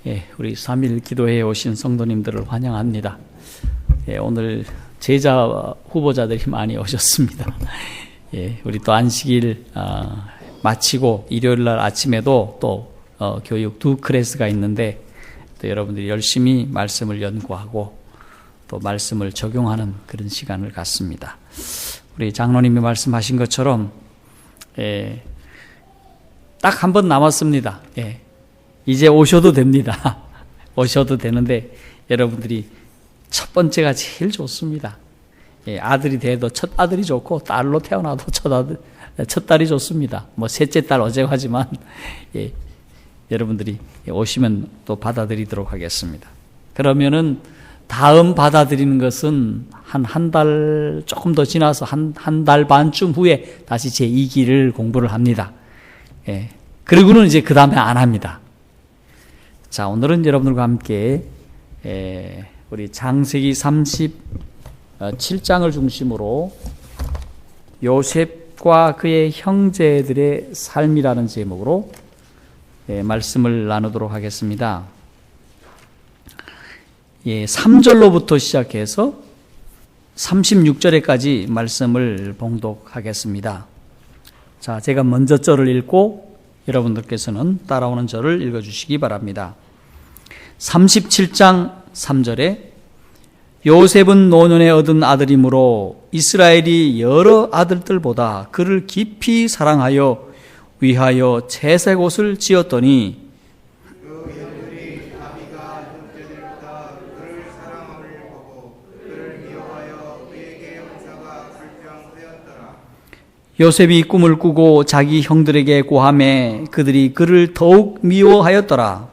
예, 우리 3일 기도회에 오신 성도님들을 환영합니다. 예, 오늘 제자 후보자들이 많이 오셨습니다. 예, 우리 또 안식일 마치고 일요일 날 아침에도 또 교육 두 클래스가 있는데 또 여러분들이 열심히 말씀을 연구하고 또 말씀을 적용하는 그런 시간을 갖습니다. 우리 장로님이 말씀하신 것처럼 딱 한 번 남았습니다. 예, 이제 오셔도 됩니다. 오셔도 되는데 여러분들이 첫 번째가 제일 좋습니다. 예, 아들이 돼도 첫 아들이 좋고 딸로 태어나도 첫 딸이 좋습니다. 뭐 셋째 딸 어제 하지만 예, 여러분들이 오시면 또 받아들이도록 하겠습니다. 그러면은 다음 받아들이는 것은 한 달 조금 더 지나서 한 달 반쯤 후에 다시 제2기를 공부를 합니다. 예, 그리고는 이제 그 다음에 안 합니다. 자, 오늘은 여러분들과 함께 우리 창세기 37장을 중심으로 요셉과 그의 형제들의 삶이라는 제목으로 말씀을 나누도록 하겠습니다. 3절로부터 시작해서 36절에까지 말씀을 봉독하겠습니다. 자, 제가 먼저 절을 읽고 여러분들께서는 따라오는 절을 읽어주시기 바랍니다. 37장 3절에 요셉은 노년에 얻은 아들이므로 이스라엘이 여러 아들들보다 그를 깊이 사랑하여 위하여 채색옷을 지었더니 그 형들이 아비가 형제들보다 그를 사랑함을 보고 그를 미워하여 그에게 형사가 불평하였더라. 요셉이 꿈을 꾸고 자기 형들에게 고하매 그들이 그를 더욱 미워하였더라.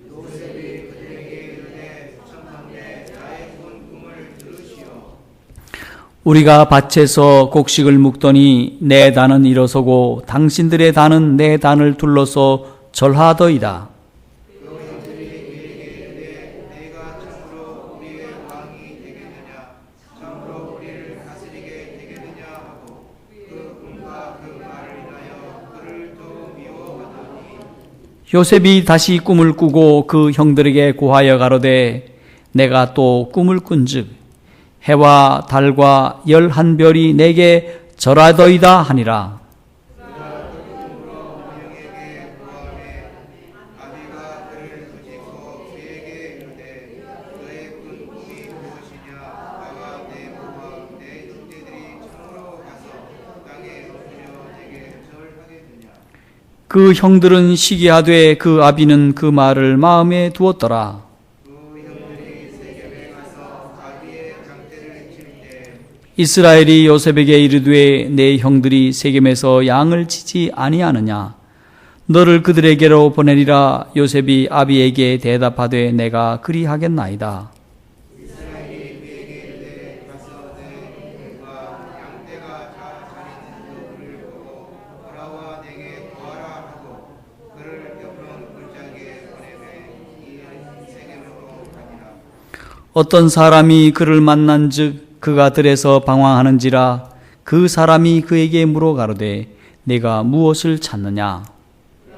요셉이 그들에게 이르되 청컨대 나의 꿈을 들으시오. 우리가 밭에서 곡식을 묵더니 내 단은 일어서고 당신들의 단은 내 단을 둘러서 절하더이다. 그 형들이 그에게 이르되 내가 참으로 우리의 왕이 되겠느냐 참으로 우리를 다스리게 되겠느냐 하고 그 꿈과 그 말을 인하여 그를 또 미워하더니 요셉이 다시 꿈을 꾸고 그 형들에게 고하여 가로되 내가 또 꿈을 꾼즉 해와 달과 11별이 내게 절하더이다 하니라. 형에게 고하매 아비가 그를 부짖고 그에게 이르되 너의 꾼 꿈이 무엇이냐 나와 내 모와 내 형제들이 참으로 가서 땅에 엎드려 내게 절하겠느냐. 그 형들은 시기하되 그 아비는 그 말을 마음에 두었더라. 그 형들이 세겜에 가서 아비의 장대를 칠 때 이스라엘이 요셉에게 이르되 내 형들이 세겜에서 양을 치지 아니하느냐 너를 그들에게로 보내리라. 요셉이 아비에게 대답하되 내가 그리하겠나이다. 이스라엘이 그에게 이르되 가서 내 형들과 양떼가 잘 있는 그를 보고 돌아와 내게 구하라 하고 그를 옆으로 골짜기에 보내매 이 세겜으로 가니라. 어떤 사람이 그를 만난즉 그가 들에서 방황하는지라. 그 사람이 그에게 물어 가로되 내가 무엇을 찾느냐. 내가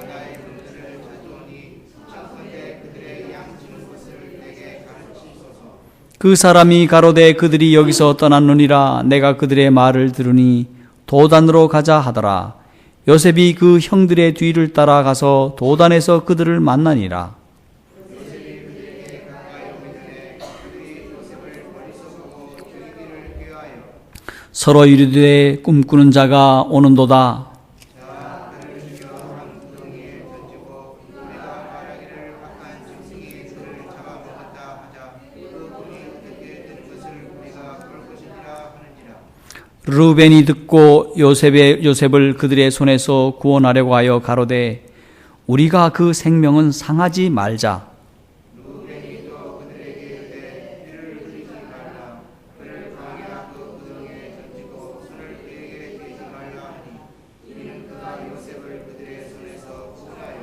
나의 형들을 찾아오니 청컨대 그들의 양치는 것을 내게 가르치소서. 그 사람이 가로되 그들이 여기서 떠났느니라. 내가 그들의 말을 들으니 도단으로 가자 하더라. 요셉이 그 형들의 뒤를 따라가서 도단에서 그들을 만나니라. 서로 이르되 꿈꾸는 자가 오는도다. 그를 죽여 한 구덩이에 던지고 우리가 말하기를 악한 짐승이 그를 잡아먹었다 하자 그 꿈이 어떻게 되는 것을 우리가 볼 것이니라 하는지라. 르벤이 듣고 요셉을 그들의 손에서 구원하려고 하여 가로되 우리가 그 생명은 상하지 말자. 루벤이 또 그들에게 이르되 이를 드리지 말라. 그를 강이나 그 구덩이에 던지고 손을 그에게 대지 말라 하니 이는 그가 요셉을 그들의 손에서 구원하여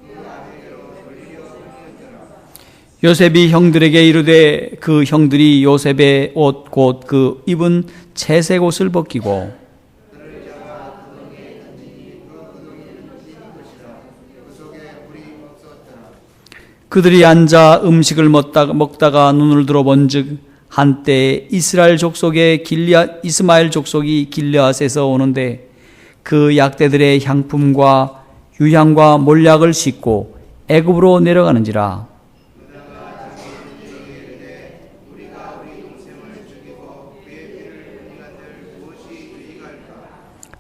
그 아비에게로 돌리려 함이었더라. 요셉이 형들에게 이르되 그 형들이 요셉의 옷 곧 그 입은 채색 옷을 벗기고 그를 잡아 구덩이에 던지니 그 구덩이는 찢은 것이라. 그 속에 물이 없어 그들이 앉아 음식을 먹다가 눈을 들어본즉 한때 이스마엘 족속이 길르앗에서 오는데 그 약대들의 향품과 유향과 몰약을 싣고 애굽으로 내려가는지라.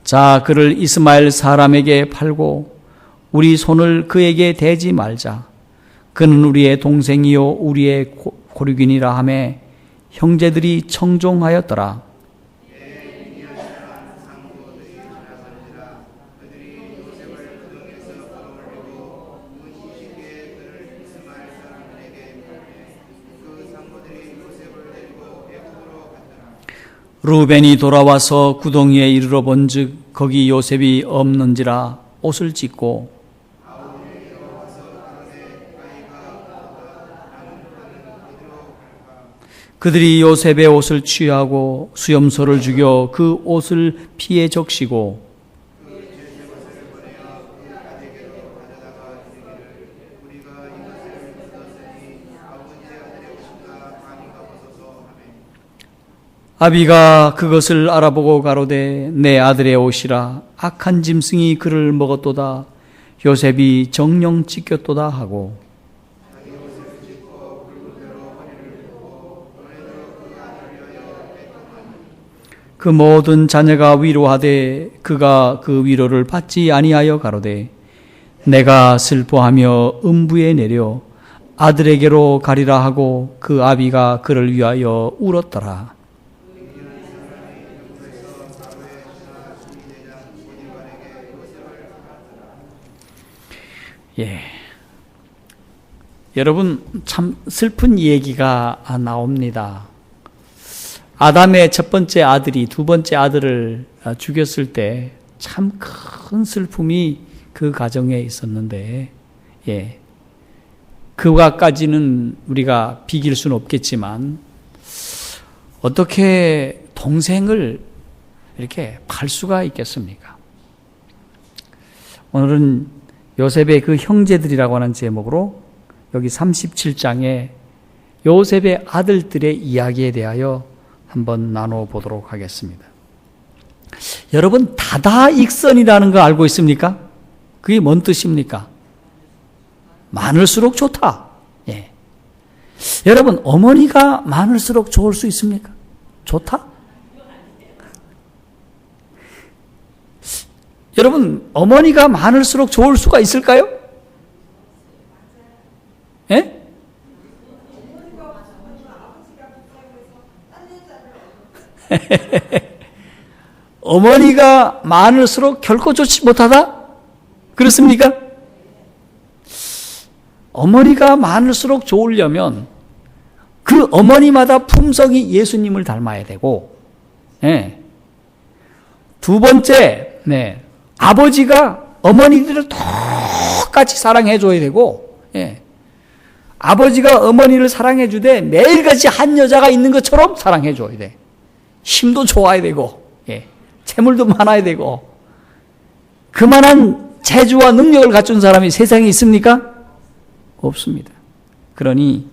자, 그를 이스마엘 사람에게 팔고 우리 손을 그에게 대지 말자. 그는 우리의 동생이요 우리의 고륙이니라 하매 형제들이 청종하였더라. 루벤이 돌아와서 구덩이에 이르러 본즉 거기 요셉이 없는지라 옷을 찢고 그들이 요셉의 옷을 취하고 수염소를 죽여 그 옷을 피에 적시고 아비가 그것을 알아보고 가로되 내 아들의 옷이라 악한 짐승이 그를 먹었도다. 요셉이 정령 찢겼도다 하고 그 모든 자녀가 위로하되 그가 그 위로를 받지 아니하여 가로되 내가 슬퍼하며 음부에 내려 아들에게로 가리라 하고 그 아비가 그를 위하여 울었더라. 예. 여러분, 참 슬픈 얘기가 나옵니다. 아담의 첫 번째 아들이 두 번째 아들을 죽였을 때 참 큰 슬픔이 그 가정에 있었는데, 예. 그와까지는 우리가 비길 수는 없겠지만, 어떻게 동생을 이렇게 팔 수가 있겠습니까? 오늘은 요셉의 그 형제들이라고 하는 제목으로 여기 37장에 요셉의 아들들의 이야기에 대하여 한번 나눠보도록 하겠습니다. 여러분, 다다익선이라는 거 알고 있습니까? 그게 뭔 뜻입니까? 많을수록 좋다. 예. 여러분, 어머니가 많을수록 좋을 수 있습니까? 좋다? 여러분, 어머니가 많을수록 좋을 수가 있을까요? 예? 어머니가 많을수록 결코 좋지 못하다? 그렇습니까? 어머니가 많을수록 좋으려면 그 어머니마다 품성이 예수님을 닮아야 되고, 예. 두 번째, 네. 아버지가 어머니들을 똑같이 사랑해 줘야 되고, 예. 아버지가 어머니를 사랑해 주되 매일같이 한 여자가 있는 것처럼 사랑해 줘야 돼. 힘도 좋아야 되고, 예. 재물도 많아야 되고, 그만한 재주와 능력을 갖춘 사람이 세상에 있습니까? 없습니다. 그러니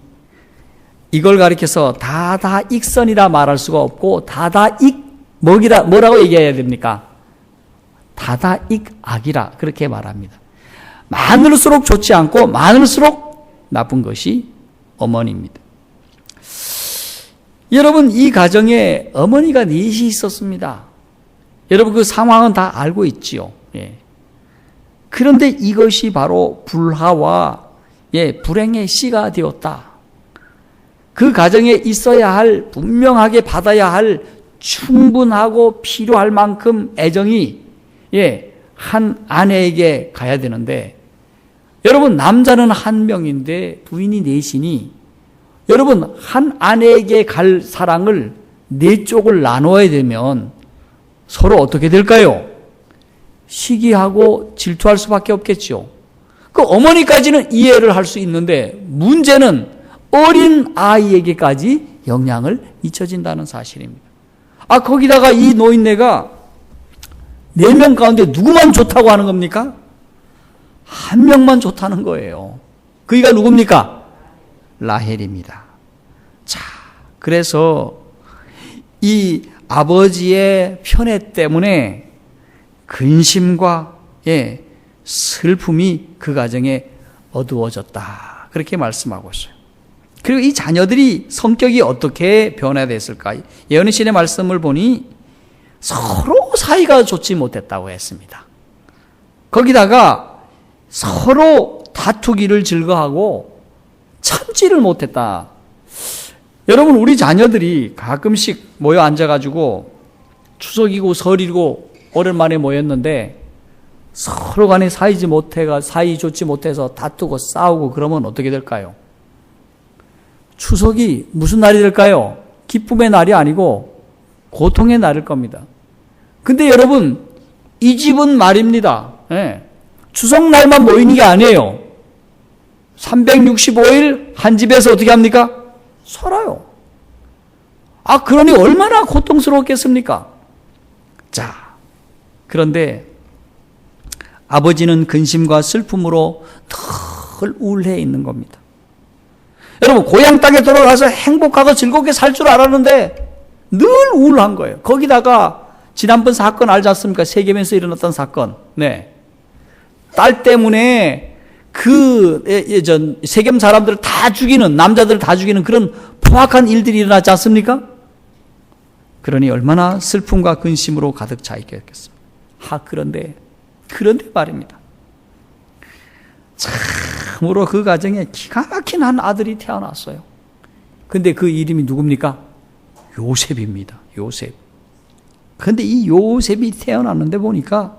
이걸 가리켜서 다다익선이라 말할 수가 없고, 뭐라고 얘기해야 됩니까? 다다익악이라 그렇게 말합니다. 많을수록 좋지 않고 많을수록 나쁜 것이 어머니입니다. 여러분, 이 가정에 어머니가 넷이 있었습니다. 여러분, 그 상황은 다 알고 있지요. 예. 그런데 이것이 바로 불화와 불행의 씨가 되었다. 그 가정에 있어야 할, 분명하게 받아야 할 충분하고 필요할 만큼 애정이 한 아내에게 가야 되는데, 여러분, 남자는 한 명인데 부인이 넷이니 여러분, 한 아내에게 갈 사랑을 네 쪽을 나눠야 되면 서로 어떻게 될까요? 시기하고 질투할 수밖에 없겠죠. 그 어머니까지는 이해를 할 수 있는데 문제는 어린 아이에게까지 영향을 미쳐진다는 사실입니다. 거기다가 이 노인네가 4명 가운데 누구만 좋다고 하는 겁니까? 한 명만 좋다는 거예요. 그이가 누굽니까? 라헬입니다. 자, 그래서 이 아버지의 편애 때문에 근심과 슬픔이 그 가정에 어두워졌다. 그렇게 말씀하고 있어요. 그리고 이 자녀들이 성격이 어떻게 변화됐을까? 예언의 신의 말씀을 보니 서로 사이가 좋지 못했다고 했습니다. 거기다가 서로 다투기를 즐거워하고 참지를 못했다. 여러분, 우리 자녀들이 가끔씩 모여 앉아가지고 추석이고 설이고 오랜만에 모였는데 서로 간에 사이 좋지 못해서 다투고 싸우고 그러면 어떻게 될까요? 추석이 무슨 날이 될까요? 기쁨의 날이 아니고 고통의 날일 겁니다. 근데 여러분, 이 집은 말입니다. 추석날만 모이는 게 아니에요. 365일 한 집에서 어떻게 합니까? 살아요. 그러니 얼마나 고통스러웠겠습니까? 자, 그런데 아버지는 근심과 슬픔으로 늘 우울해 있는 겁니다. 여러분, 고향 땅에 돌아가서 행복하고 즐겁게 살 줄 알았는데 늘 우울한 거예요. 거기다가 지난번 사건 알지 않습니까? 세겜에서 일어났던 사건. 딸 때문에 세겜 사람들을 다 죽이는, 남자들을 다 죽이는 그런 포악한 일들이 일어났지 않습니까? 그러니 얼마나 슬픔과 근심으로 가득 차 있겠습니까? 그런데 말입니다. 참으로 그 가정에 기가 막힌 한 아들이 태어났어요. 근데 그 이름이 누굽니까? 요셉입니다. 요셉. 근데 이 요셉이 태어났는데 보니까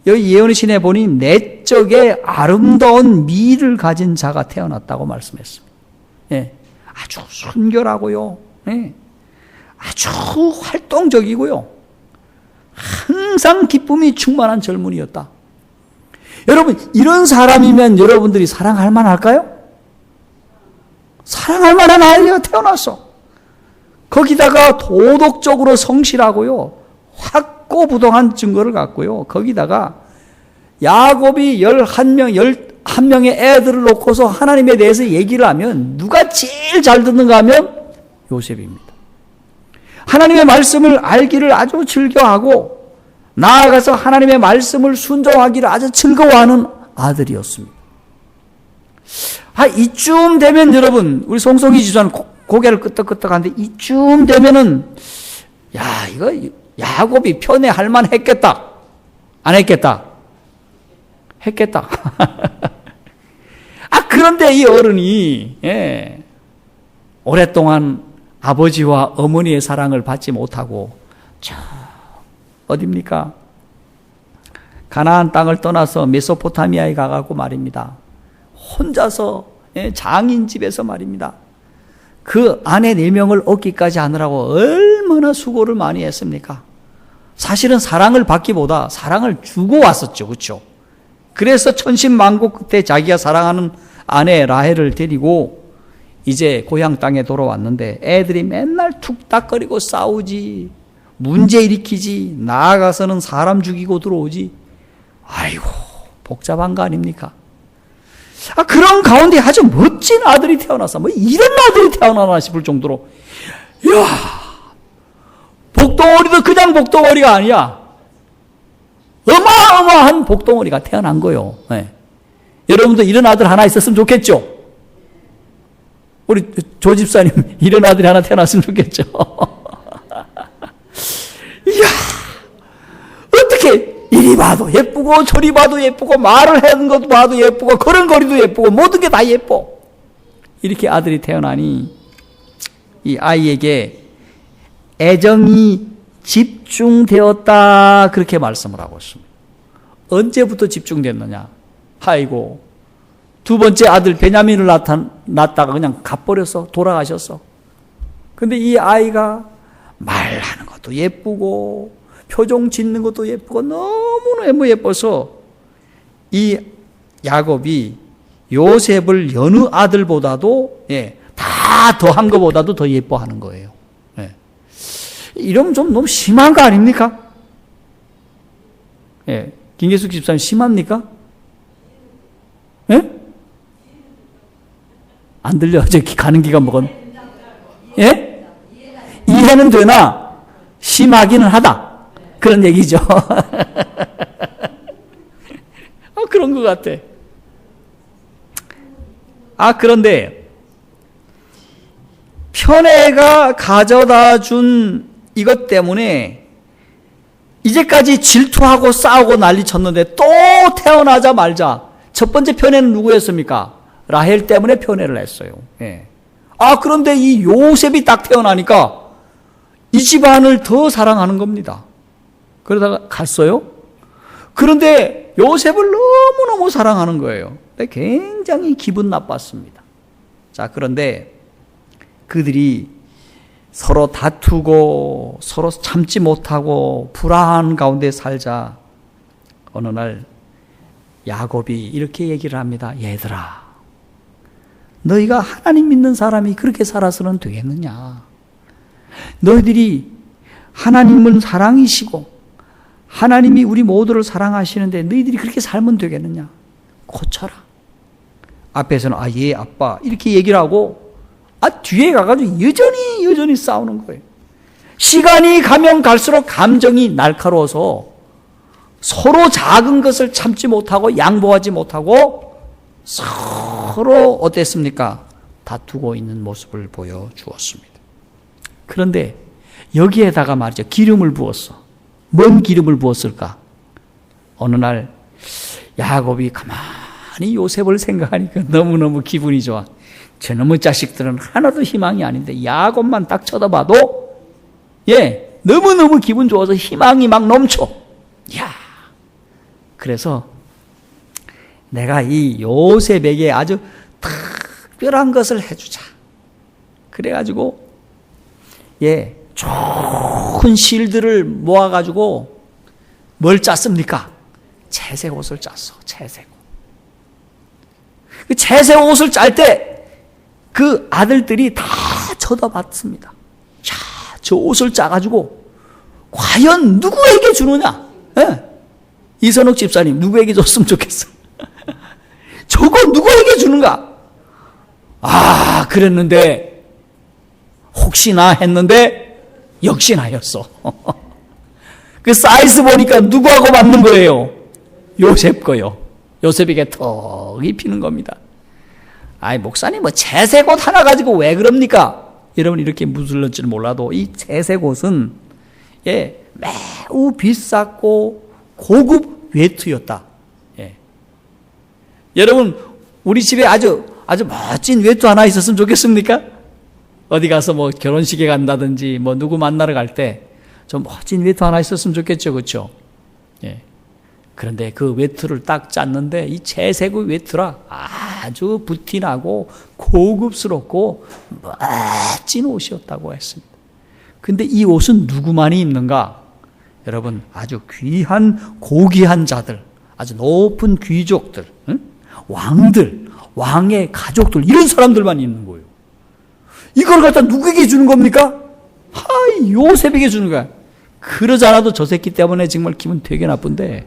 여기 예언의 신에 보니 내적에 아름다운 미를 가진 자가 태어났다고 말씀했습니다. 아주 순결하고요. 아주 활동적이고요. 항상 기쁨이 충만한 젊은이였다. 여러분, 이런 사람이면 여러분들이 사랑할 만할까요? 사랑할 만한 아이가 태어났어. 거기다가 도덕적으로 성실하고요. 확고부동한 증거를 갖고요. 거기다가 야곱이 11명의 애들을 놓고서 하나님에 대해서 얘기를 하면 누가 제일 잘 듣는가 하면 요셉입니다. 하나님의 말씀을 알기를 아주 즐겨하고 나아가서 하나님의 말씀을 순종하기를 아주 즐거워하는 아들이었습니다. 이쯤 되면 여러분, 우리 송송이 지도자는 고개를 끄덕끄덕하는데 이쯤 되면은 이거 야곱이 편애할 만했겠다. 안 했겠다? 했겠다. 그런데 이 어른이 오랫동안 아버지와 어머니의 사랑을 받지 못하고 어딥니까? 가나안 땅을 떠나서 메소포타미아에 가가고 말입니다. 혼자서 장인 집에서 말입니다. 그 아내 4명을 얻기까지 하느라고 얼마나 수고를 많이 했습니까? 사실은 사랑을 받기보다 사랑을 주고 왔었죠. 그렇죠? 그래서 천신만고 끝에 자기가 사랑하는 아내 라헬을 데리고 이제 고향 땅에 돌아왔는데 애들이 맨날 툭닥거리고 싸우지, 문제 일으키지, 나아가서는 사람 죽이고 들어오지. 아이고, 복잡한 거 아닙니까? 그런 가운데 아주 멋진 아들이 태어나서 이런 아들이 태어나나 싶을 정도로, 이야, 복덩어리도 그냥 복덩어리가 아니야. 어마어마한 복덩어리가 태어난 거예요. 여러분도 이런 아들 하나 있었으면 좋겠죠? 우리 조 집사님 이런 아들이 하나 태어났으면 좋겠죠? 이야, 어떻게 이리 봐도 예쁘고 저리 봐도 예쁘고 말을 하는 것도 봐도 예쁘고 걸음걸이도 예쁘고 모든 게 다 예뻐. 이렇게 아들이 태어나니 이 아이에게 애정이 집중되었다, 그렇게 말씀을 하고 있습니다. 언제부터 집중됐느냐? 아이고, 두 번째 아들 베냐민을 낳다가 그냥 가버려서 돌아가셨어. 근데 이 아이가 말하는 것도 예쁘고 표정 짓는 것도 예쁘고 너무너무 예뻐서 이 야곱이 요셉을 여느 아들보다도 다 더한 것보다도 더 예뻐하는 거예요. 이러면 좀 너무 심한 거 아닙니까? 김계숙 집사님 심합니까? 안 들려? 저기 가는 기가 먹은. 예? 이해는 되나 심하기는 하다. 그런 얘기죠. 그런 것 같아. 그런데 편애가 가져다 준 이것 때문에 이제까지 질투하고 싸우고 난리 쳤는데 또 태어나자마자 첫 번째 편애는 누구였습니까? 라헬 때문에 편애를 했어요. 예. 그런데 이 요셉이 딱 태어나니까 이 집안을 더 사랑하는 겁니다. 그러다가 갔어요. 그런데 요셉을 너무너무 사랑하는 거예요. 굉장히 기분 나빴습니다. 자, 그런데 그들이 서로 다투고 서로 참지 못하고 불안한 가운데 살자 어느 날 야곱이 이렇게 얘기를 합니다. 얘들아, 너희가 하나님 믿는 사람이 그렇게 살아서는 되겠느냐? 너희들이 하나님은 사랑이시고 하나님이 우리 모두를 사랑하시는데 너희들이 그렇게 살면 되겠느냐? 고쳐라. 앞에서는 예 아빠 이렇게 얘기를 하고 뒤에 가가지고 여전히 싸우는 거예요. 시간이 가면 갈수록 감정이 날카로워서 서로 작은 것을 참지 못하고 양보하지 못하고 서로 어땠습니까? 다투고 있는 모습을 보여주었습니다. 그런데 여기에다가 말이죠. 기름을 부었어. 뭔 기름을 부었을까? 어느 날 야곱이 가만히 요셉을 생각하니까 너무너무 기분이 좋아. 저놈의 자식들은 하나도 희망이 아닌데 야곱만 딱 쳐다봐도 너무너무 기분 좋아서 희망이 막 넘쳐. 그래서 내가 이 요셉에게 아주 특별한 것을 해주자. 그래가지고 좋은 실들을 모아가지고 뭘 짰습니까? 채색 옷을 짰어. 채색 옷. 그 채색 옷을 짤 때 그 아들들이 다 쳐다봤습니다. 저 옷을 짜가지고 과연 누구에게 주느냐? 이선옥 집사님 누구에게 줬으면 좋겠어? 저거 누구에게 주는가? 그랬는데 혹시나 했는데 역시나였어. 그 사이즈 보니까 누구하고 맞는 거예요? 요셉 거요. 요셉에게 턱 입히는 겁니다. 목사님 채색 옷 하나 가지고 왜 그럽니까? 여러분 이렇게 무슬릴지는 몰라도 이 채색 옷은 매우 비쌌고 고급 외투였다. 여러분 우리 집에 아주 멋진 외투 하나 있었으면 좋겠습니까? 어디 가서 결혼식에 간다든지 누구 만나러 갈 때 좀 멋진 외투 하나 있었으면 좋겠죠, 그렇죠? 그런데 그 외투를 딱 짰는데 이 채색의 외투라 아주 부티나고 고급스럽고 멋진 옷이었다고 했습니다. 근데 이 옷은 누구만이 입는가? 여러분 아주 귀한 고귀한 자들, 아주 높은 귀족들, 왕들, 왕의 가족들 이런 사람들만 입는 거예요. 이걸 갖다 누구에게 주는 겁니까? 요셉에게 주는 거야. 그러지 않아도 저 새끼 때문에 정말 기분 되게 나쁜데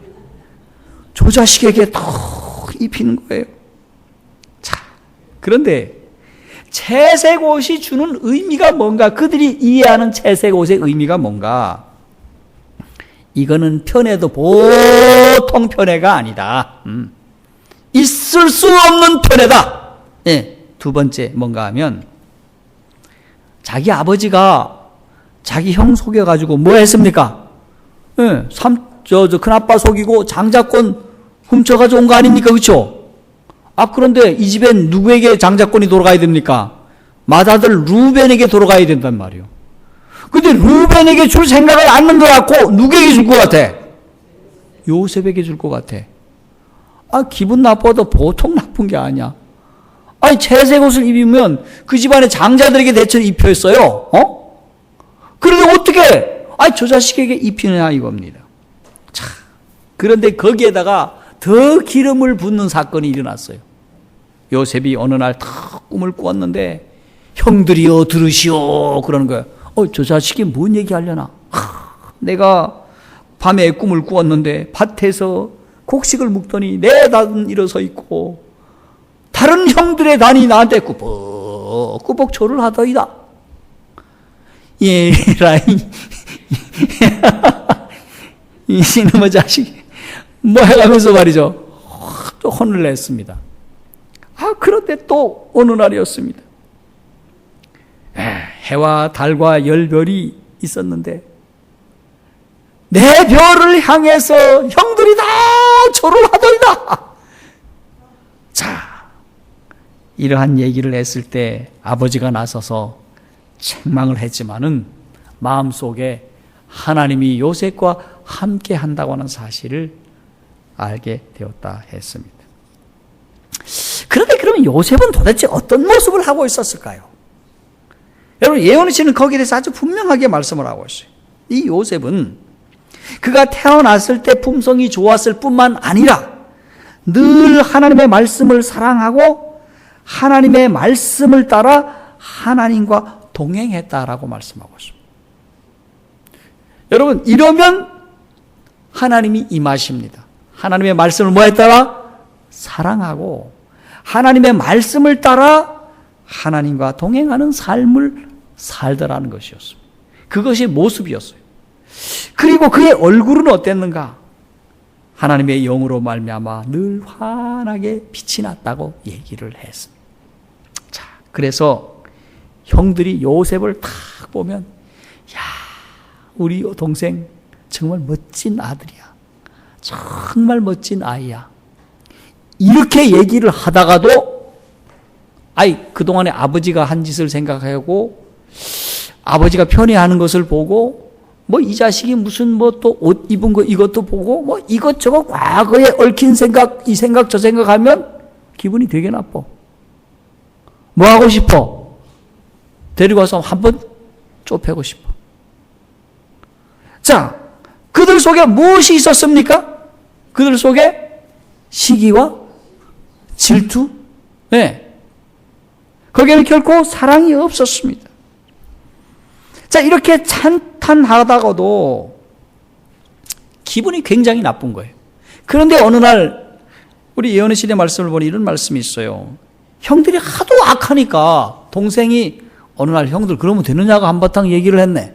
저 자식에게 더 입히는 거예요. 자, 그런데 채색 옷이 주는 의미가 뭔가? 그들이 이해하는 채색 옷의 의미가 뭔가? 이거는 편애도 보통 편애가 아니다. 있을 수 없는 편애다. 두 번째 뭔가 하면 자기 아버지가 자기 형 속여가지고 뭐 했습니까? 큰아빠 속이고 장자권 훔쳐가지고 온 거 아닙니까? 그렇죠? 그런데 이 집엔 누구에게 장자권이 돌아가야 됩니까? 맏아들 루벤에게 돌아가야 된단 말이에요. 근데 루벤에게 줄 생각을 않는 것 같고 누구에게 줄 것 같아? 요셉에게 줄 것 같아. 기분 나빠도 보통 나쁜 게 아니야. 채색 옷을 입으면 그 집안의 장자들에게 대체 입혀있어요. 그런데 어떻게 저 자식에게 입히느냐 이겁니다. 자, 그런데 거기에다가 더 기름을 붓는 사건이 일어났어요. 요셉이 어느 날 탁 꿈을 꾸었는데 형들이여 들으시오 그러는 거예요. 저 자식이 뭔 얘기하려나? 내가 밤에 꿈을 꾸었는데 밭에서 곡식을 묵더니 내 단은 일어서 있고 다른 형들의 단이 나한테 꾸벅꾸벅 절을 하더이다. 얘라 이놈의 자식 뭐 해가면서 말이죠. 또 혼을 냈습니다. 그런데 또 어느 날이었습니다. 해와 달과 열별이 있었는데 내 별을 향해서 형들이 다 절을 하더이다. 자, 이러한 얘기를 했을 때 아버지가 나서서 책망을 했지만은 마음속에 하나님이 요셉과 함께 한다고 하는 사실을 알게 되었다 했습니다. 그런데 그러면 요셉은 도대체 어떤 모습을 하고 있었을까요? 여러분, 예언의 씨는 거기에 대해서 아주 분명하게 말씀을 하고 있어요. 이 요셉은 그가 태어났을 때 품성이 좋았을 뿐만 아니라 늘 하나님의 말씀을 사랑하고 하나님의 말씀을 따라 하나님과 동행했다라고 말씀하고 있습니다. 여러분, 이러면 하나님이 임하십니다. 하나님의 말씀을 뭐에 따라? 사랑하고 하나님의 말씀을 따라 하나님과 동행하는 삶을 살더라는 것이었습니다. 그것이 모습이었어요. 그리고 그의 얼굴은 어땠는가? 하나님의 영으로 말미암아 늘 환하게 빛이 났다고 얘기를 했습니다. 자, 그래서 형들이 요셉을 딱 보면, 야, 우리 동생 정말 멋진 아들이야. 정말 멋진 아이야. 이렇게 얘기를 하다가도, 그동안에 아버지가 한 짓을 생각하고 아버지가 편애하는 것을 보고 이 자식이 무슨 또 옷 입은 거 이것도 보고 이것저것 과거에 얽힌 생각, 이 생각 저 생각하면 기분이 되게 나빠. 뭐 하고 싶어? 데리고 와서 한번 좁혀고 싶어. 자, 그들 속에 무엇이 있었습니까? 그들 속에 시기와 질투, 거기에는 결코 사랑이 없었습니다. 자, 이렇게 찬탄하다가도 기분이 굉장히 나쁜 거예요. 그런데 어느 날 우리 예언의 시대 말씀을 보니 이런 말씀이 있어요. 형들이 하도 악하니까 동생이 어느 날 형들 그러면 되느냐고 한바탕 얘기를 했네.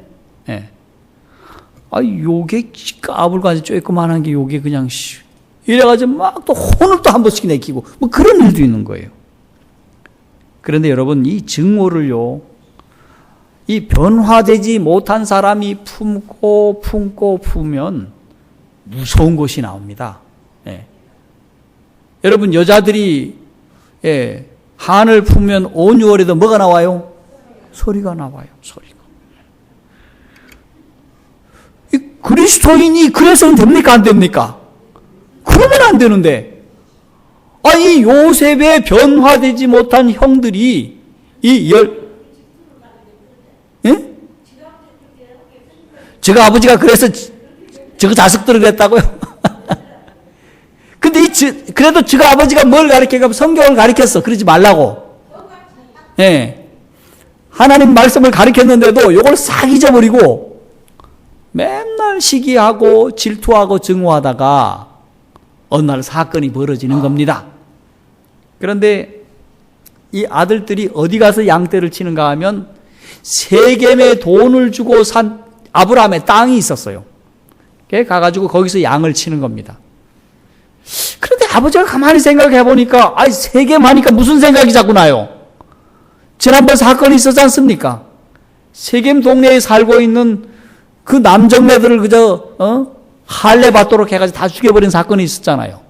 요게 까불까지 쪼끄만한 게 요게 그냥 이래가지고 막 또 혼을 또 한 번씩 내키고 그런 일도 있는 거예요. 그런데 여러분, 이 증오를요, 이 변화되지 못한 사람이 품면 무서운 것이 나옵니다. 여러분, 여자들이 한을 품으면 온유월에도 뭐가 나와요? 소리가 나와요. 소리가. 이 그리스도인이 그래서는 됩니까? 안 됩니까? 그러면 안 되는데, 이 요셉의 변화되지 못한 형들이 제가 아버지가 그래서 저 자식들을 그랬다고요? 근데 그래도 저 아버지가 뭘 가르쳐가면 성경을 가르쳤어. 그러지 말라고. 하나님 말씀을 가르쳤는데도 이걸 싹 잊어버리고 맨날 시기하고 질투하고 증오하다가 어느 날 사건이 벌어지는 겁니다. 그런데 이 아들들이 어디 가서 양떼를 치는가 하면 세겜에 돈을 주고 산 아브라함의 땅이 있었어요. 가가지고 거기서 양을 치는 겁니다. 그런데 아버지가 가만히 생각해 보니까 세겜 하니까 무슨 생각이 자꾸 나요? 지난번 사건이 있었지 않습니까? 세겜 동네에 살고 있는 그 남정네들을 할례 받도록 해가지고 다 죽여버린 사건이 있었잖아요.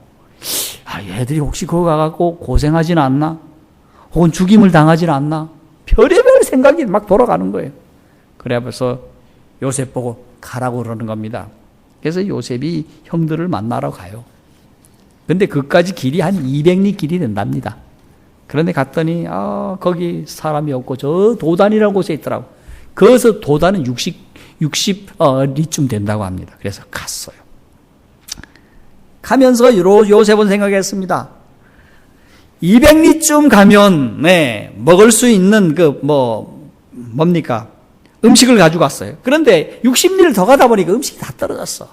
얘들이 혹시 거기 가갖고 고생하진 않나? 혹은 죽임을 당하진 않나? 별의별 생각이 막 돌아가는 거예요. 그래서 요셉 보고 가라고 그러는 겁니다. 그래서 요셉이 형들을 만나러 가요. 근데 그까지 길이 한 200리 길이 된답니다. 그런데 갔더니 거기 사람이 없고 저 도단이라는 곳에 있더라고. 거기서 도단은 60리쯤 된다고 합니다. 그래서 갔어요. 가면서 요셉은 생각했습니다. 200리쯤 가면 먹을 수 있는 뭡니까? 음식을 가지고 갔어요. 그런데 60리를 더 가다 보니까 음식이 다 떨어졌어.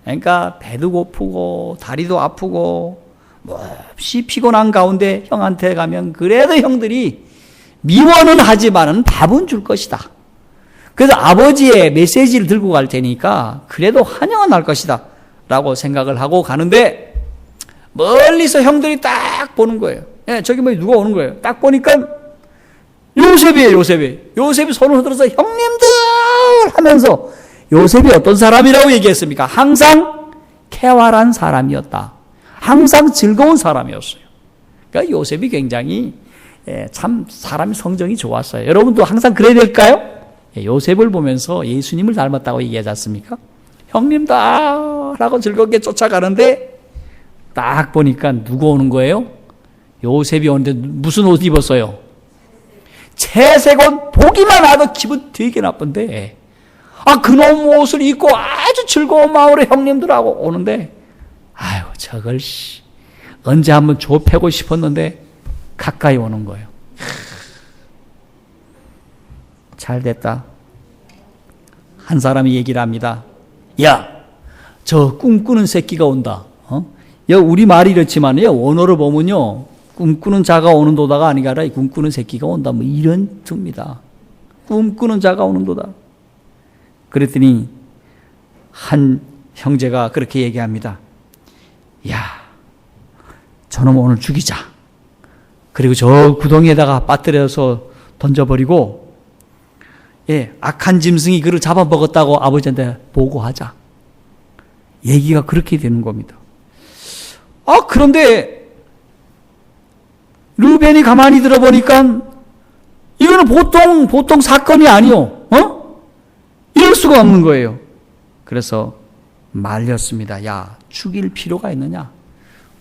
그러니까 배도 고프고 다리도 아프고 몹시 피곤한 가운데 형한테 가면 그래도 형들이 미워는 하지만은 밥은 줄 것이다. 그래서 아버지의 메시지를 들고 갈 테니까 그래도 환영은 할 것이다 라고 생각을 하고 가는데, 멀리서 형들이 딱 보는 거예요. 예, 저기 뭐 누가 오는 거예요. 딱 보니까 요셉이에요. 요셉이 손을 흔들어서 형님들 하면서, 요셉이 어떤 사람이라고 얘기했습니까? 항상 쾌활한 사람이었다. 항상 즐거운 사람이었어요. 그러니까 요셉이 굉장히 참 사람이 성정이 좋았어요. 여러분도 항상 그래야 될까요? 요셉을 보면서 예수님을 닮았다고 얘기하지 않습니까? 형님다 라고 즐겁게 쫓아가는데 딱 보니까 누구 오는 거예요? 요셉이 오는데 무슨 옷 입었어요? 채색 옷. 보기만 하도 기분 되게 나쁜데, 그놈 옷을 입고 아주 즐거운 마음으로 형님들하고 오는데, 아유 저걸 언제 한번 좁혀고 싶었는데 가까이 오는 거예요. 잘 됐다. 한 사람이 얘기를 합니다. 야, 저 꿈꾸는 새끼가 온다. 우리 말이 이렇지만요, 원어를 보면요, 꿈꾸는 자가 오는 도다가 아니라 꿈꾸는 새끼가 온다, 뭐 이런 뜻입니다. 꿈꾸는 자가 오는 도다. 그랬더니 한 형제가 그렇게 얘기합니다. 야, 저놈 오늘 죽이자. 그리고 저 구덩이에다가 빠뜨려서 던져버리고, 악한 짐승이 그를 잡아먹었다고 아버지한테 보고하자. 얘기가 그렇게 되는 겁니다. 그런데 르벤이 가만히 들어보니까 이거는 보통 사건이 아니요. 이럴 수가 없는 거예요. 그래서 말렸습니다. 야, 죽일 필요가 있느냐?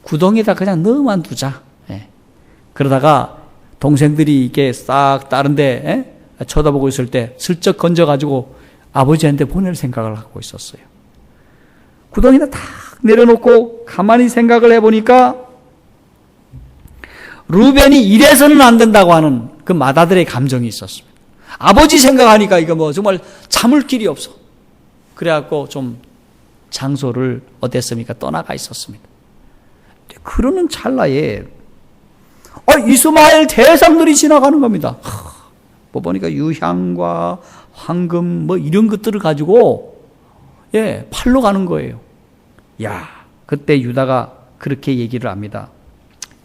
구덩이에다 그냥 넣어만 두자. 그러다가 동생들이 이렇게 싹 다른데 쳐다보고 있을 때 슬쩍 건져가지고 아버지한테 보낼 생각을 하고 있었어요. 구덩이에다 탁 내려놓고 가만히 생각을 해보니까 루벤이 이래서는 안 된다고 하는 그 맏아들의 감정이 있었습니다. 아버지 생각하니까 이거 뭐 정말 참을 길이 없어. 그래갖고 좀 장소를 어땠습니까? 떠나가 있었습니다. 그러는 찰나에 이스마엘 대상들이 지나가는 겁니다. 뭐 보니까 유향과 황금 뭐 이런 것들을 가지고 팔러 가는 거예요. 야, 그때 유다가 그렇게 얘기를 합니다.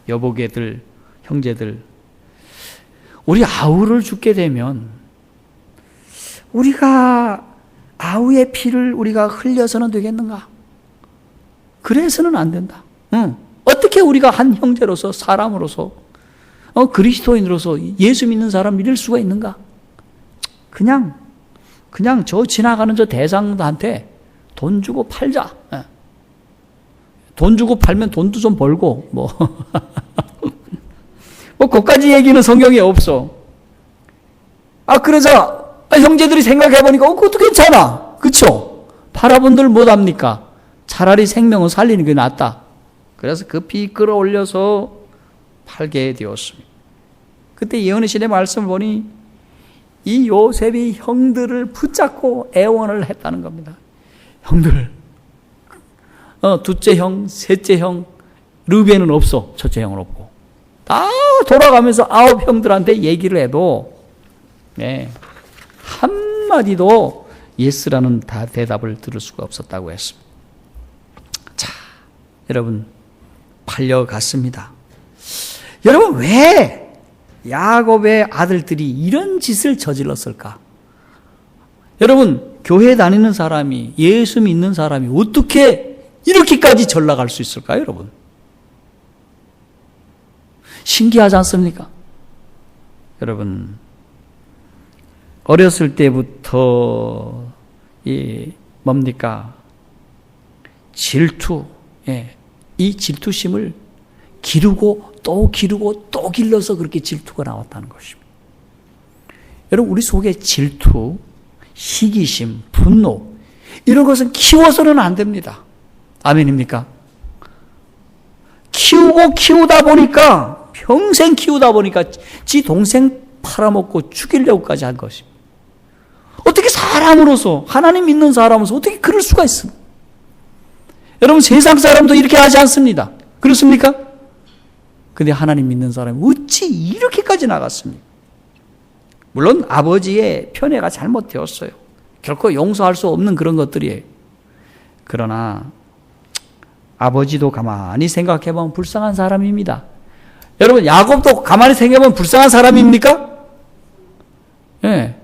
여보게들, 형제들, 우리 아우를 죽게 되면 우리가 아우의 피를 우리가 흘려서는 되겠는가? 그래서는 안 된다. 어떻게 우리가 한 형제로서, 사람으로서, 그리스도인으로서 예수 믿는 사람 믿을 수가 있는가? 그냥 저 지나가는 저 대상들한테 돈 주고 팔자. 돈 주고 팔면 돈도 좀 벌고, 뭐 그까지 얘기는 성경에 없어. 그러자 형제들이 생각해보니까 그것도 괜찮아. 그쵸? 팔아본들 못합니까? 차라리 생명을 살리는 게 낫다. 그래서 급히 끌어올려서 팔게 되었습니다. 그때 예언의 시대 말씀을 보니 이 요셉이 형들을 붙잡고 애원을 했다는 겁니다. 형들, 둘째 형, 셋째 형, 르벤은 없어. 첫째 형은 없고. 다 돌아가면서 9 형들한테 얘기를 해도 한마디도 예스라는 대답을 들을 수가 없었다고 했습니다. 자, 여러분, 팔려갔습니다. 여러분, 왜 야곱의 아들들이 이런 짓을 저질렀을까? 여러분, 교회 다니는 사람이, 예수 믿는 사람이 어떻게 이렇게까지 전락할 수 있을까요, 여러분? 신기하지 않습니까? 여러분, 어렸을 때부터 뭡니까? 질투, 이 질투심을 기르고 또 기르고 또 길러서 그렇게 질투가 나왔다는 것입니다. 여러분, 우리 속에 질투, 시기심, 분노, 이런 것은 키워서는 안 됩니다. 아멘입니까? 키우다 보니까, 평생 키우다 보니까 지 동생 팔아먹고 죽이려고까지 한 것입니다. 어떻게 사람으로서, 하나님 믿는 사람으로서 어떻게 그럴 수가 있습니까? 여러분, 세상 사람도 이렇게 하지 않습니다. 그렇습니까? 근데 하나님 믿는 사람이 어찌 이렇게까지 나갔습니까? 물론 아버지의 편애가 잘못되었어요. 결코 용서할 수 없는 그런 것들이에요. 그러나 아버지도 가만히 생각해보면 불쌍한 사람입니다. 여러분, 야곱도 가만히 생각해보면 불쌍한 사람입니까? 예.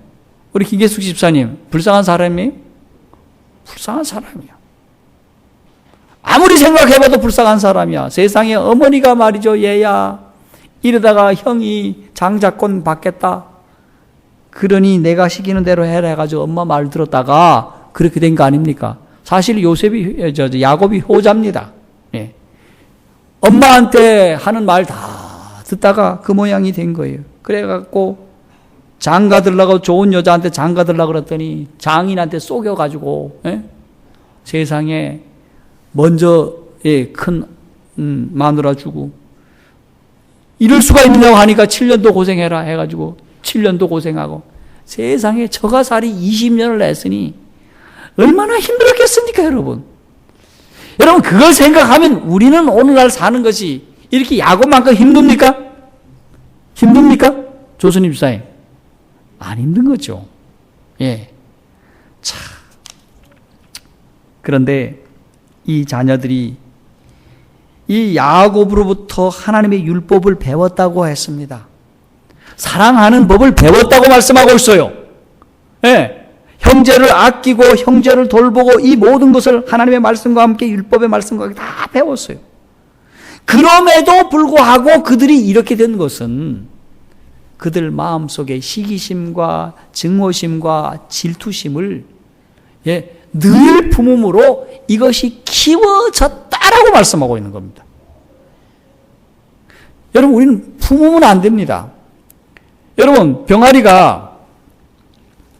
우리 김계숙 집사님, 불쌍한 사람이에요? 불쌍한 사람이야. 아무리 생각해봐도 불쌍한 사람이야. 세상에 어머니가 말이죠, 얘야, 이러다가 형이 장자권 받겠다. 그러니 내가 시키는 대로 해라 해가지고 엄마 말 들었다가 그렇게 된 거 아닙니까? 사실 야곱이 효자입니다. 예. 엄마한테 하는 말 다 듣다가 그 모양이 된 거예요. 그래갖고 장가 들라고 좋은 여자한테 장가 들라고 그랬더니 장인한테 속여가지고, 예? 세상에 먼저, 예, 큰 마누라 주고 이럴 수가 있느냐고 하니까 7년도 고생해라 해가지고 7년도 고생하고 세상에 처가살이 20년을 했으니 얼마나 힘들었겠습니까, 여러분? 여러분, 그걸 생각하면 우리는 오늘날 사는 것이 이렇게 야곱만큼 힘듭니까? 힘듭니까? 조선님 집사님. 안 힘든 거죠. 예. 자. 그런데 이 자녀들이 이 야곱으로부터 하나님의 율법을 배웠다고 했습니다. 사랑하는 법을 배웠다고 말씀하고 있어요. 예. 형제를 아끼고 형제를 돌보고 이 모든 것을 하나님의 말씀과 함께 율법의 말씀과 함께 다 배웠어요. 그럼에도 불구하고 그들이 이렇게 된 것은 그들 마음속에 시기심과 증오심과 질투심을, 예, 늘 품음으로 이것이 키워졌다라고 말씀하고 있는 겁니다. 여러분, 우리는 품으면 안 됩니다. 여러분, 병아리가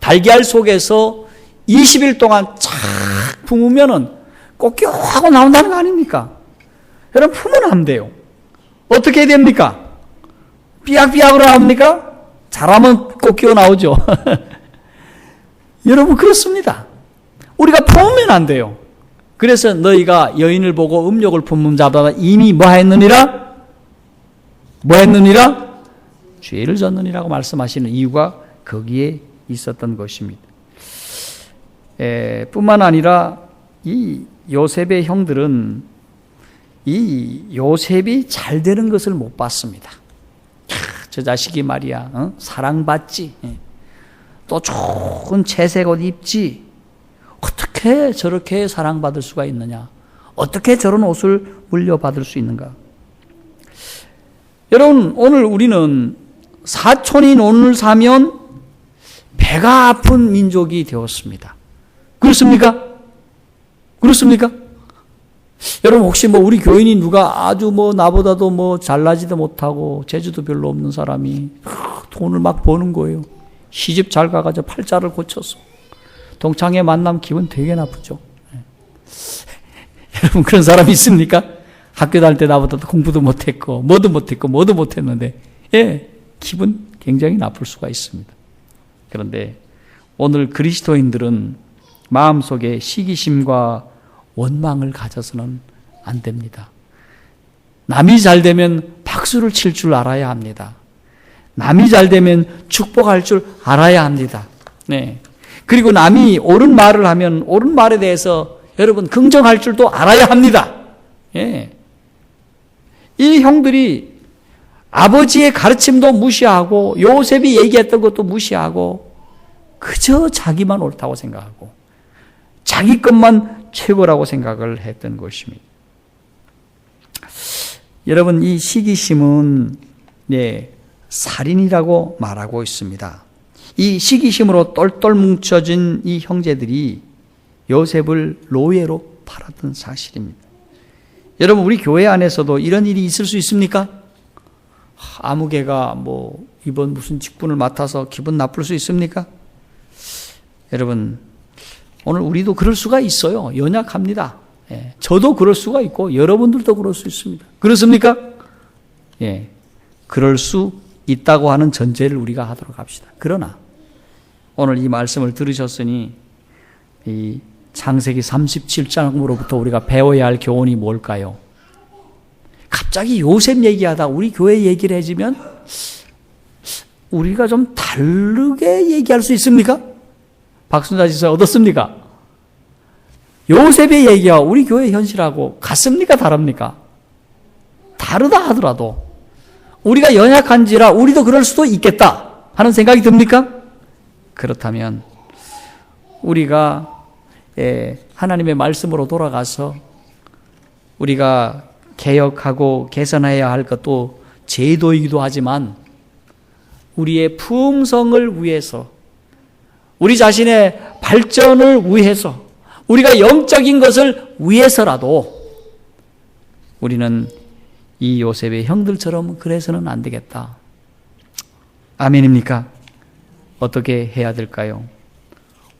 달걀 속에서 20일 동안 착 품으면은 꼭끼하고 나온다는 거 아닙니까? 여러분, 품으면 안 돼요. 어떻게 해야 됩니까? 삐약삐약으로 나옵니까? 잘하면 꼭끼고 나오죠. 여러분, 그렇습니다. 우리가 품으면 안 돼요. 그래서 너희가 여인을 보고 음욕을 품는 자보다 이미 뭐 했느니라? 뭐 했느니라? 죄를 졌느니라고 말씀하시는 이유가 거기에 있었던 것입니다. 뿐만 아니라 이 요셉의 형들은 이 요셉이 잘 되는 것을 못 봤습니다. 저 자식이 말이야, 사랑받지, 또 좋은 채색 옷 입지, 어떻게 저렇게 사랑받을 수가 있느냐, 어떻게 저런 옷을 물려받을 수 있는가. 여러분, 오늘 우리는 사촌이 논을 사면 배가 아픈 민족이 되었습니다. 그렇습니까? 그렇습니까? 여러분, 혹시 우리 교인이 누가 아주 나보다도 잘나지도 못하고 재주도 별로 없는 사람이 돈을 막 버는 거예요. 시집 잘 가가지고 팔자를 고쳤어. 동창회 만나면 기분 되게 나쁘죠. 여러분, 그런 사람 있습니까? 학교 다닐 때 나보다도 공부도 못했고 뭐도 못했는데, 예, 기분 굉장히 나쁠 수가 있습니다. 그런데 오늘 그리스도인들은 마음속에 시기심과 원망을 가져서는 안 됩니다. 남이 잘 되면 박수를 칠 줄 알아야 합니다. 남이 잘 되면 축복할 줄 알아야 합니다. 네. 그리고 남이 옳은 말을 하면 옳은 말에 대해서 여러분 긍정할 줄도 알아야 합니다. 예. 이 형들이 아버지의 가르침도 무시하고 요셉이 얘기했던 것도 무시하고 그저 자기만 옳다고 생각하고 자기 것만 최고라고 생각을 했던 것입니다. 여러분, 이 시기심은 살인이라고 말하고 있습니다. 이 시기심으로 똘똘 뭉쳐진 이 형제들이 요셉을 노예로 팔았던 사실입니다. 여러분, 우리 교회 안에서도 이런 일이 있을 수 있습니까? 아무개가 이번 무슨 직분을 맡아서 기분 나쁠 수 있습니까? 여러분, 오늘 우리도 그럴 수가 있어요. 연약합니다. 예, 저도 그럴 수가 있고 여러분들도 그럴 수 있습니다. 그렇습니까? 예, 그럴 수 있다고 하는 전제를 우리가 하도록 합시다. 그러나 오늘 이 말씀을 들으셨으니 이 창세기 37장으로부터 우리가 배워야 할 교훈이 뭘까요? 갑자기 요셉 얘기하다 우리 교회 얘기를 해주면 우리가 좀 다르게 얘기할 수 있습니까? 박순자 지사 어떻습니까? 요셉의 얘기와 우리 교회 현실하고 같습니까? 다릅니까? 다르다 하더라도 우리가 연약한지라 우리도 그럴 수도 있겠다 하는 생각이 듭니까? 그렇다면 우리가 하나님의 말씀으로 돌아가서 우리가 개혁하고 개선해야 할 것도 제도이기도 하지만 우리의 품성을 위해서, 우리 자신의 발전을 위해서, 우리가 영적인 것을 위해서라도 우리는 이 요셉의 형들처럼 그래서는 안 되겠다. 아멘입니까? 어떻게 해야 될까요?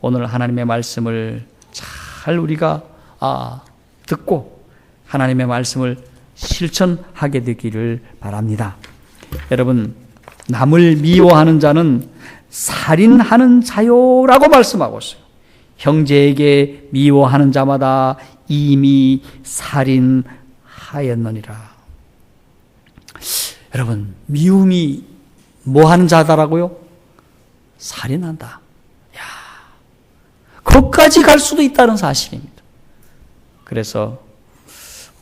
오늘 하나님의 말씀을 잘 우리가 듣고 하나님의 말씀을 실천하게 되기를 바랍니다. 여러분, 남을 미워하는 자는 살인하는 자요라고 말씀하고 있어요. 형제에게 미워하는 자마다 이미 살인하였느니라. 여러분, 미움이 뭐 하는 자다라고요? 살인한다. 야, 거기까지 갈 수도 있다는 사실입니다. 그래서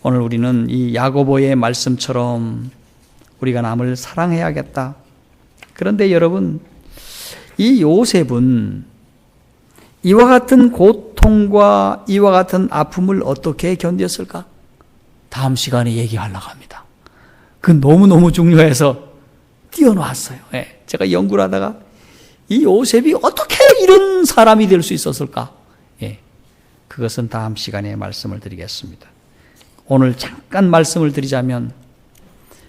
오늘 우리는 이 야고보의 말씀처럼 우리가 남을 사랑해야겠다. 그런데 여러분, 이 요셉은 이와 같은 고통과 이와 같은 아픔을 어떻게 견뎠을까? 다음 시간에 얘기하려고 합니다. 그 너무너무 중요해서 띄워놓았어요. 제가 연구를 하다가 이 요셉이 어떻게 이런 사람이 될 수 있었을까? 그것은 다음 시간에 말씀을 드리겠습니다. 오늘 잠깐 말씀을 드리자면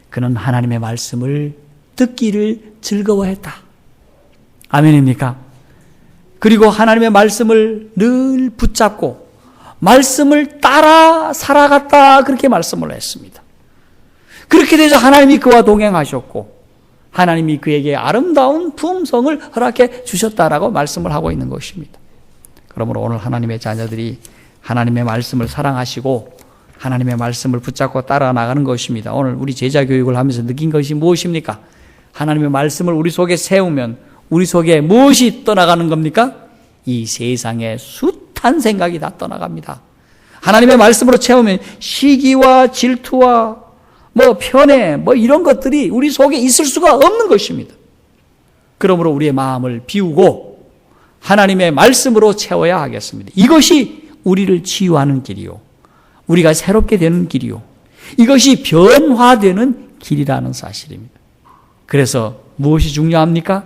그는 하나님의 말씀을 듣기를 즐거워했다. 아멘입니까? 그리고 하나님의 말씀을 늘 붙잡고 말씀을 따라 살아갔다, 그렇게 말씀을 했습니다. 그렇게 돼서 하나님이 그와 동행하셨고 하나님이 그에게 아름다운 품성을 허락해 주셨다라고 말씀을 하고 있는 것입니다. 그러므로 오늘 하나님의 자녀들이 하나님의 말씀을 사랑하시고 하나님의 말씀을 붙잡고 따라 나가는 것입니다. 오늘 우리 제자 교육을 하면서 느낀 것이 무엇입니까? 하나님의 말씀을 우리 속에 세우면 우리 속에 무엇이 떠나가는 겁니까? 이 세상의 숱한 생각이 다 떠나갑니다. 하나님의 말씀으로 채우면 시기와 질투와 편애 이런 것들이 우리 속에 있을 수가 없는 것입니다. 그러므로 우리의 마음을 비우고 하나님의 말씀으로 채워야 하겠습니다. 이것이 우리를 치유하는 길이요, 우리가 새롭게 되는 길이요, 이것이 변화되는 길이라는 사실입니다. 그래서 무엇이 중요합니까?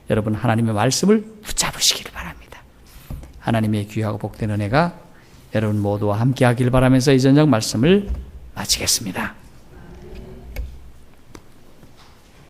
여러분, 하나님의 말씀을 붙잡으시기를 바랍니다. 하나님의 귀하고 복된 은혜가 여러분 모두와 함께 하길 바라면서 이 저녁 말씀을 마치겠습니다.